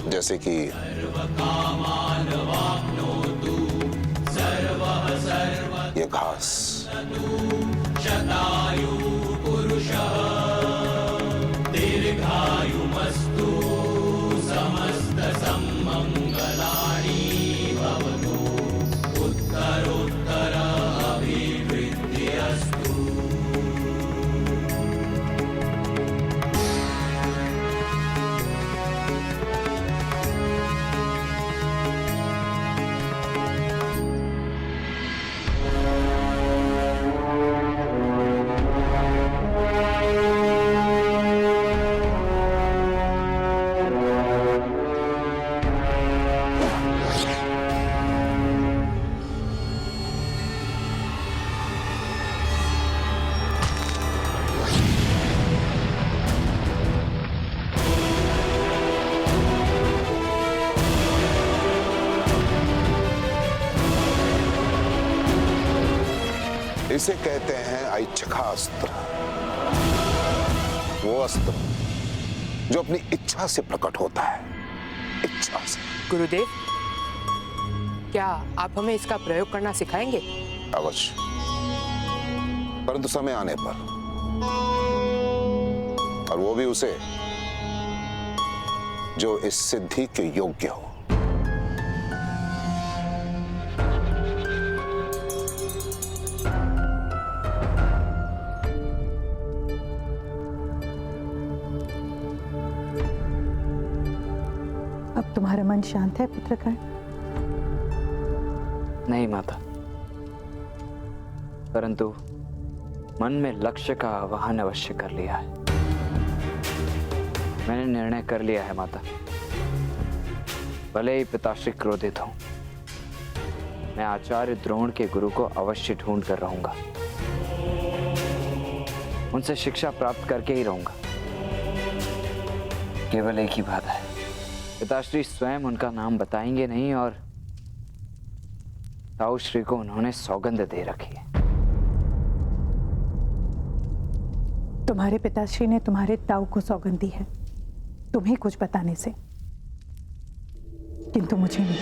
जैसे कि ये घास, दीर्घायुमस्तु समस्त सम्मंगलानि भवतु उत्तरोत्तर अभिवृद्धिरस्तु। इसे कहते हैं ऐच्छिकास्त्र, वो अस्त्र जो अपनी इच्छा से प्रकट होता है, इच्छा से। गुरुदेव, क्या आप हमें इसका प्रयोग करना सिखाएंगे? अवश्य, परंतु समय आने पर, और वो भी उसे जो इस सिद्धि के योग्य हो। अब तुम्हारा मन शांत है पुत्रकर्ण? नहीं माता, परंतु मन में लक्ष्य का आवाहन अवश्य कर लिया है। मैंने निर्णय कर लिया है माता, भले ही पिताश्री क्रोधित हों, मैं आचार्य द्रोण के गुरु को अवश्य ढूंढ कर रहूंगा, उनसे शिक्षा प्राप्त करके ही रहूंगा। केवल एक ही बात है, पिताश्री स्वयं उनका नाम बताएंगे नहीं, और ताऊ श्री को उन्होंने सौगंध दे रखी है। तुम्हारे पिताश्री ने तुम्हारे ताऊ को सौगंध दी है तुम्हें कुछ बताने से, किंतु मुझे नहीं।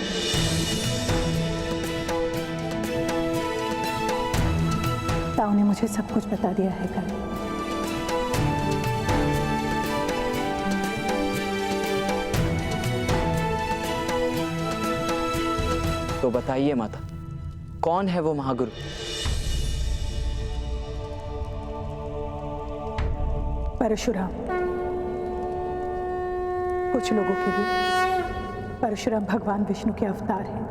ताऊ ने मुझे सब कुछ बता दिया है कल। तो बताइए माता, कौन है वो महागुरु? परशुराम। कुछ लोगों के लिए परशुराम भगवान विष्णु के अवतार हैं।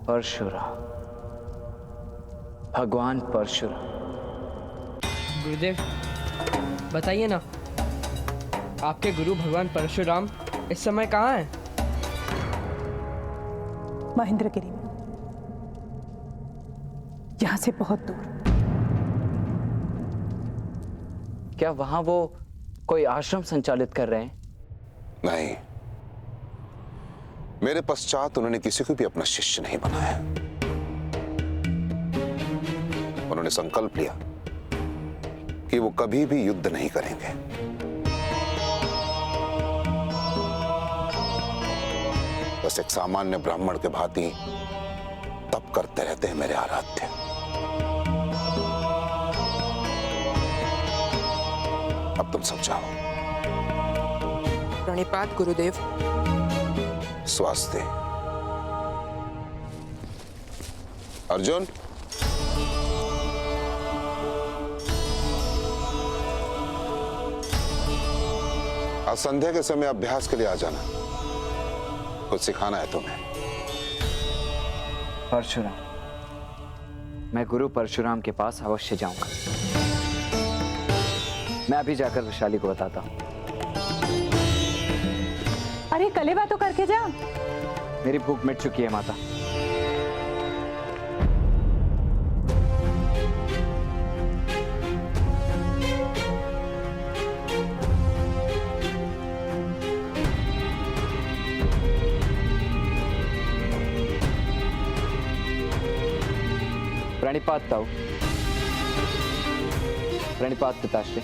परशुराम, भगवान परशुराम। गुरुदेव, बताइए ना, आपके गुरु भगवान परशुराम इस समय कहाँ हैं? महेंद्रगिरी में, यहां से बहुत दूर। क्या वहां वो कोई आश्रम संचालित कर रहे हैं? नहीं, मेरे पश्चात उन्होंने किसी को भी अपना शिष्य नहीं बनाया। उन्होंने संकल्प लिया कि वो कभी भी युद्ध नहीं करेंगे। बस एक सामान्य ब्राह्मण के भांति तप करते रहते हैं मेरे आराध्य। अब तुम समझाओ। प्रणिपात गुरुदेव। स्वास्थ्य। अर्जुन, आज संध्या के समय अभ्यास के लिए आ जाना, कुछ सिखाना है तुम्हें। परशुराम, मैं गुरु परशुराम के पास अवश्य जाऊंगा। मैं अभी जाकर वैशाली को बताता हूँ। अरे कलेवा तो करके जा। मेरी भूख मिट चुकी है माता। प्रणिपात ताऊ। प्रणिपात पिताश्री।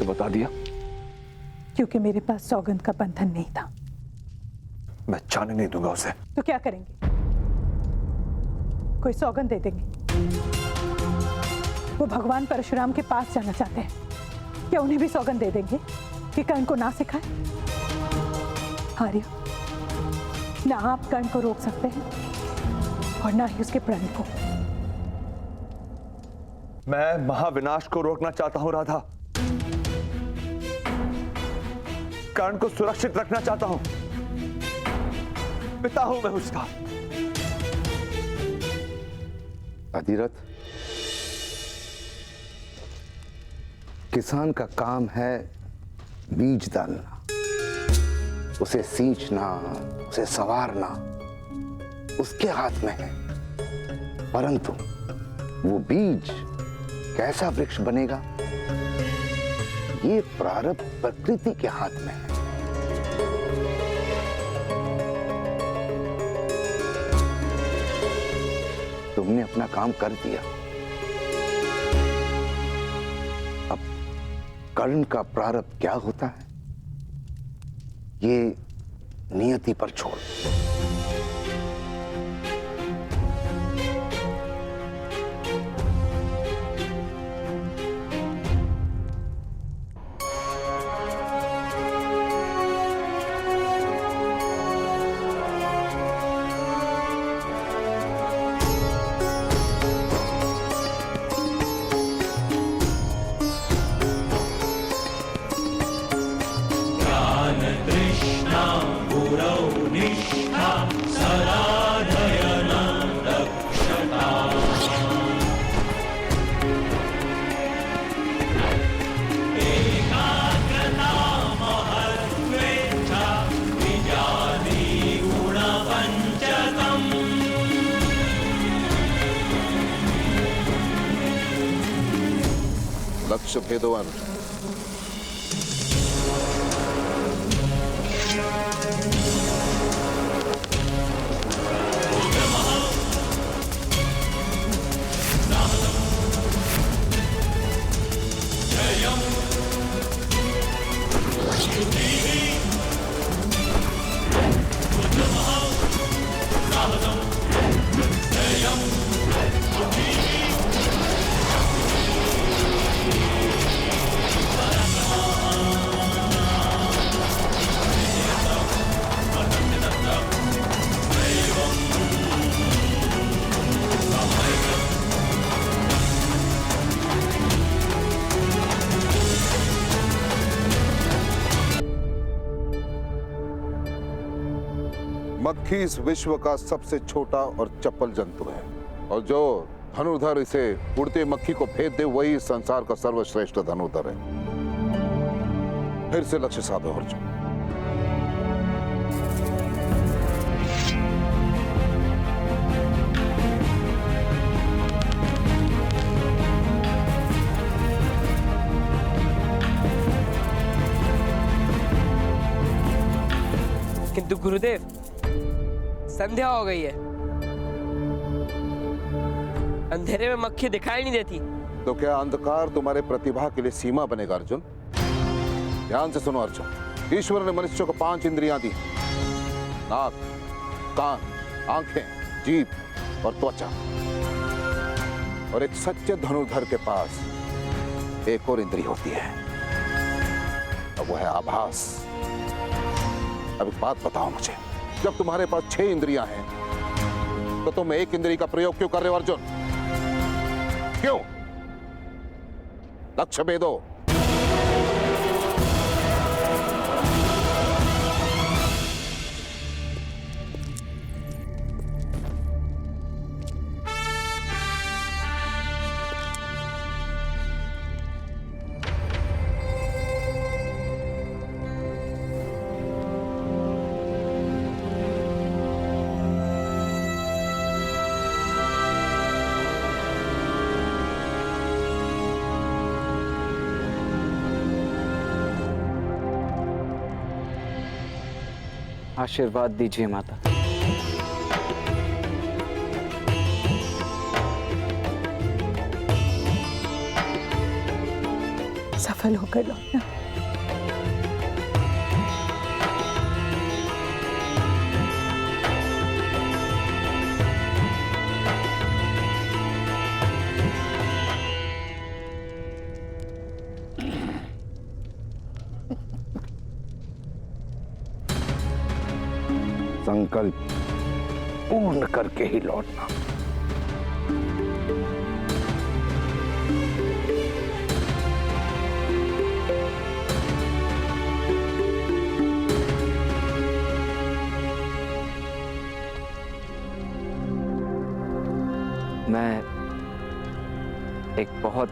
उसे बता दिया? क्योंकि मेरे पास सौगंध का बंधन नहीं था। मैं जाने नहीं दूंगा उसे। तो क्या करेंगे? कोई सौगंध दे देंगे? वो भगवान परशुराम के पास जाना चाहते हैं, क्या उन्हें भी सौगंध दे देंगे कि कर्ण को ना सिखाए? आर्य, ना आप कर्ण को रोक सकते हैं और ना ही उसके प्रण को। मैं महाविनाश को रोकना चाहता हूं राधा। कर्ण को सुरक्षित रखना चाहता हूं। पिता हूं मैं उसका। अधिरथ, किसान का काम है बीज डालना, उसे सींचना, उसे संवारना उसके हाथ में है। परंतु वो बीज कैसा वृक्ष बनेगा, ये प्रारब्ध प्रकृति के हाथ में है। तुमने अपना काम कर दिया, अब कर्ण का प्रारब्ध क्या होता है ये नियति पर छोड़। लक्ष्य भेदवान मक्खी इस विश्व का सबसे छोटा और चपल जंतु है, और जो धनुर्धर इसे उड़ती मक्खी को भेद दे वही इस संसार का सर्वश्रेष्ठ धनुर्धर है। फिर से लक्ष्य साधो अर्जुन। किंतु गुरुदेव, संध्या हो गई है, अंधेरे में मक्खी दिखाई नहीं देती। तो क्या अंधकार तुम्हारे प्रतिभा के लिए सीमा बनेगा अर्जुन? ध्यान से सुनो अर्जुन, ईश्वर ने मनुष्य को 5 इंद्रियां दी, नाक, कान, आंखें, जीभ और त्वचा। और एक सच्चे धनुर्धर के पास एक और इंद्री होती है, और वो है आभास। अब एक बात बताओ मुझे, जब तुम्हारे पास 6 इंद्रियां हैं तो तुम एक इंद्री का प्रयोग क्यों कर रहे हो अर्जुन? क्यों? लक्ष्य भेदो। आशीर्वाद दीजिए माता। सफल होकर लौटना। संकल्प पूर्ण करके ही लौटना। मैं एक बहुत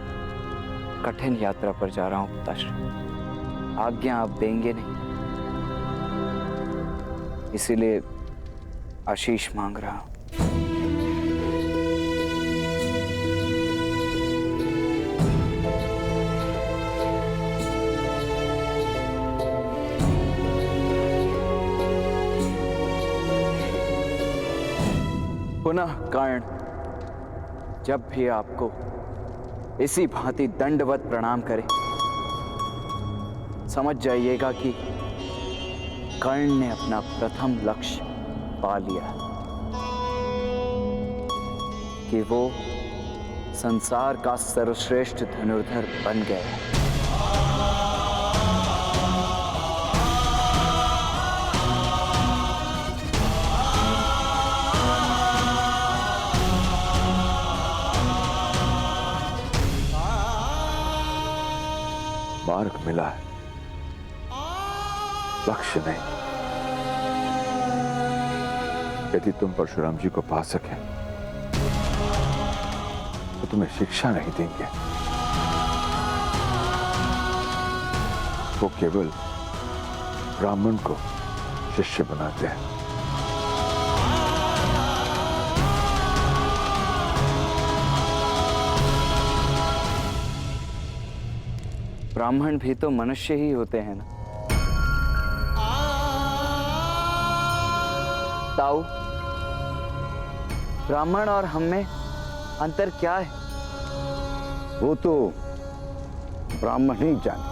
कठिन यात्रा पर जा रहा हूं पिताश्री। आज्ञा आप देंगे नहीं, इसीलिए आशीष मांग रहा हूं। पुनः कर्ण जब भी आपको इसी भांति दंडवत प्रणाम करे, समझ जाइएगा कि कर्ण ने अपना प्रथम लक्ष्य पा लिया, कि वो संसार का सर्वश्रेष्ठ धनुर्धर बन गया। मार्ग मिला है, लक्ष्य नहीं। यदि तुम परशुराम जी को पा सके तो तुम्हें शिक्षा नहीं देंगे, वो केवल ब्राह्मण को शिष्य बनाते हैं। ब्राह्मण भी तो मनुष्य ही होते हैं ना। ताऊ, ब्राह्मण और हम में अंतर क्या है? वो तो ब्राह्मण ही जाने।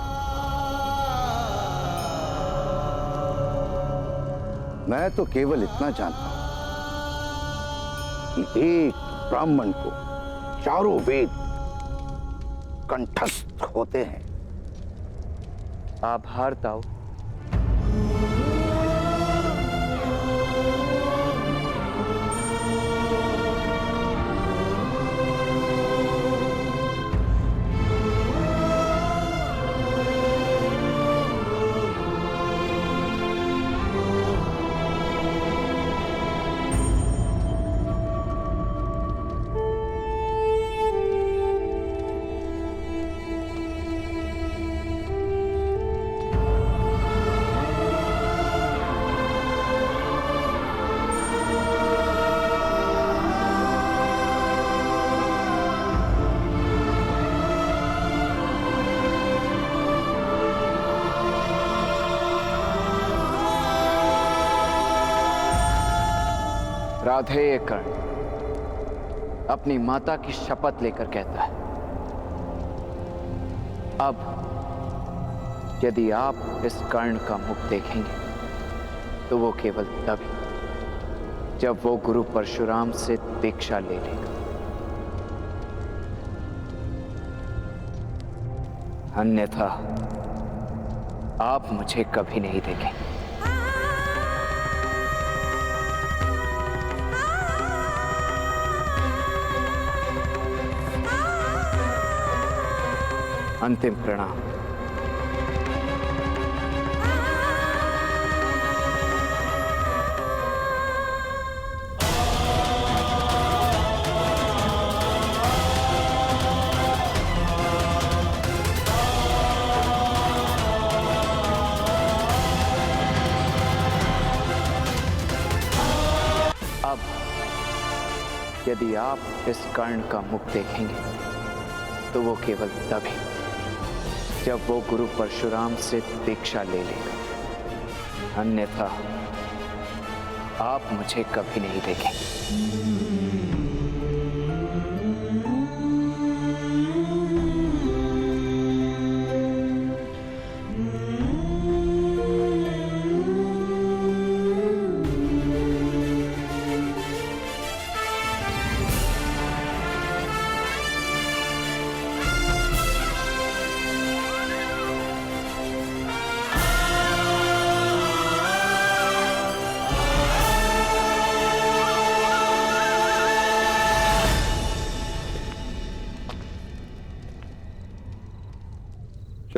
मैं तो केवल इतना जानता हूं कि एक ब्राह्मण को चारों वेद कंठस्थ होते हैं। आभार ताऊ। राधेय कर्ण अपनी माता की शपथ लेकर कहता है, अब यदि आप इस कर्ण का मुख देखेंगे तो वो केवल तभी जब वो गुरु परशुराम से दीक्षा ले लेगा, अन्यथा आप मुझे कभी नहीं देखेंगे। अंतिम प्रणाम। अब यदि आप इस कर्ण का मुख देखेंगे तो वो केवल तभी जब वो गुरु परशुराम से दीक्षा ले लेगा, अन्यथा आप मुझे कभी नहीं देखेंगे।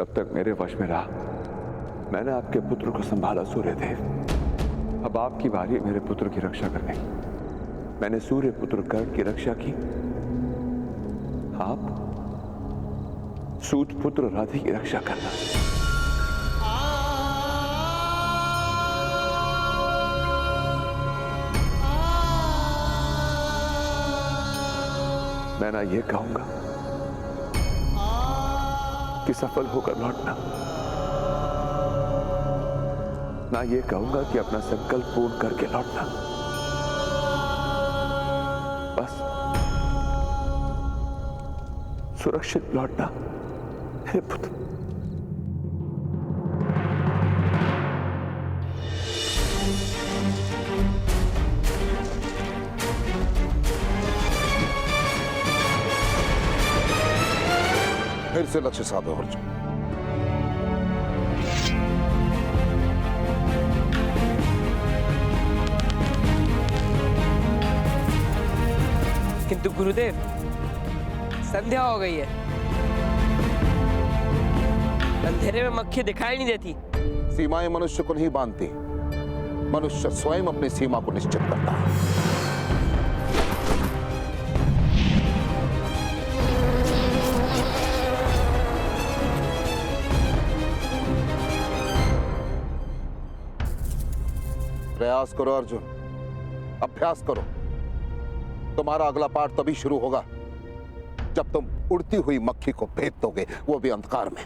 जब तक मेरे वश में रहा मैंने आपके पुत्र को संभाला सूर्यदेव। अब आपकी बारी मेरे पुत्र की रक्षा करने की। मैंने सूर्य पुत्र कर्ण की रक्षा की, आप सूत पुत्र राधि की रक्षा करना। मैं ना ये कहूंगा कि सफल होकर लौटना, ना ये कहूंगा कि अपना संकल्प पूर्ण करके लौटना। बस सुरक्षित लौटना हे पुत्र। फिर से लक्ष्य साधो अर्जुन। किंतु गुरुदेव, संध्या हो गई है, अंधेरे में मक्खी दिखाई नहीं देती। सीमाएं मनुष्य को नहीं बांधती, मनुष्य स्वयं अपनी सीमा को निश्चित करता है। प्रयास करो अर्जुन, अभ्यास करो। तुम्हारा अगला पाठ तभी शुरू होगा जब तुम उड़ती हुई मक्खी को भेद दोगे, वो भी अंधकार में।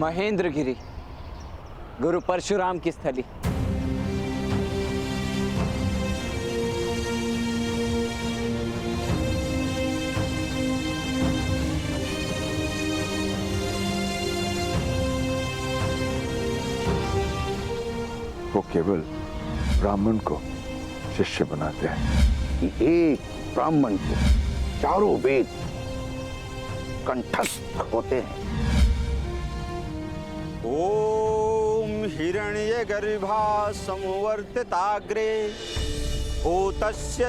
महेंद्रगिरी, गुरु परशुराम की स्थली। वो केवल ब्राह्मण को शिष्य बनाते हैं। एक ब्राह्मण को चारों वेद कंठस्थ होते हैं। ओम हिरण्यगर्भा संवर्तिताग्रे भूतस्य